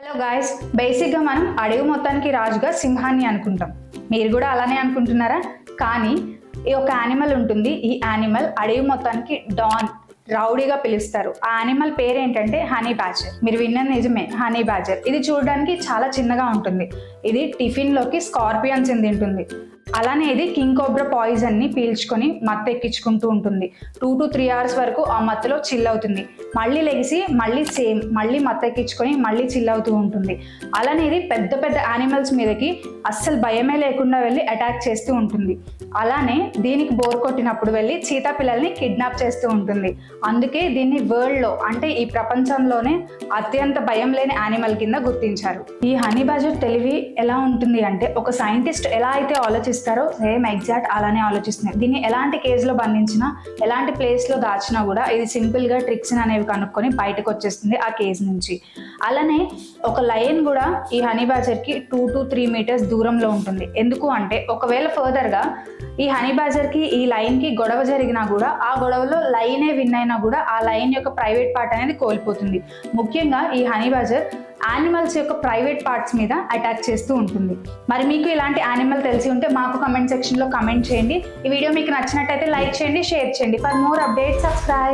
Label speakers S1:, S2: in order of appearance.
S1: Hello guys, బేసిక్గా మనం అడవి మొత్తానికి రాజుగా సింహాన్ని అనుకుంటాం. మీరు కూడా అలానే అనుకుంటున్నారా? కానీ ఈ ఒక యానిమల్ ఉంటుంది. ఈ యానిమల్ అడవి మొత్తానికి డాన్, రౌడీగా పిలుస్తారు. ఆ యానిమల్ పేరు ఏంటంటే హనీ బ్యాజర్. మీరు విన్నది నిజమే, హనీ బ్యాజర్. ఇది చూడడానికి చాలా చిన్నగా ఉంటుంది. ఇది టిఫిన్లోకి స్కార్పియన్స్ తింటుంది. అలానే ఇది కింగ్ కోబ్రా పాయిజన్ని పీల్చుకొని మత్తు ఎక్కించుకుంటూ ఉంటుంది. 2 to 3 hours వరకు ఆ మత్తులో చిల్ అవుతుంది. మళ్ళీ లెగిసి మళ్ళీ మత్తు ఎక్కించుకొని మళ్ళీ చిల్ అవుతూ ఉంటుంది. అలానే ఇది పెద్ద పెద్ద యానిమల్స్ మీదకి అస్సలు భయమే లేకుండా వెళ్ళి అటాక్ చేస్తూ ఉంటుంది. అలానే దీనికి బోర్ కొట్టినప్పుడు వెళ్ళి చీతా పిల్లల్ని కిడ్నాప్ చేస్తూ ఉంటుంది. అందుకే దీన్ని వరల్డ్లో, అంటే ఈ ప్రపంచంలోనే అత్యంత భయం లేని యానిమల్ కింద గుర్తించారు. ఈ హనీ బ్యాజర్ తెలివి ఎలా ఉంటుంది అంటే, ఒక సైంటిస్ట్ ఎలా అయితే ఆలోచిస్తారో సేమ్ ఎగ్జాక్ట్ అలానే ఆలోచిస్తుంది. దీన్ని ఎలాంటి కేజ్లో బంధించినా, ఎలాంటి ప్లేస్లో దాచినా కూడా ఇది సింపుల్గా ట్రిక్స్ అనేవి కనుక్కొని బయటకు వచ్చేస్తుంది ఆ కేజ్ నుంచి. అలానే ఒక లయన్ కూడా ఈ హనీ బ్యాజర్కి 2 to 3 meters దూరంలో ఉంటుంది. ఎందుకు అంటే, ఒకవేళ ఫర్దర్గా ఈ హనీ బ్యాజర్కి ఈ లయన్కి గొడవ జరిగినా కూడా, ఆ గొడవలో లయనే విన్ అయినా కూడా ఆ లయన్ యొక్క ప్రైవేట్ పార్ట్ అనేది కోల్పోతుంది. ముఖ్యంగా ఈ హనీ బ్యాజర్ యానిమల్స్ యొక్క ప్రైవేట్ పార్ట్స్ మీద అటాక్ చేస్తూ ఉంటుంది. మరి మీకు ఇలాంటి యానిమల్ తెలిసి ఉంటే మాకు కమెంట్ సెక్షన్లో కమెంట్ చేయండి. ఈ వీడియో మీకు నచ్చినట్టయితే లైక్ చేయండి, షేర్ చేయండి. For more updates subscribe.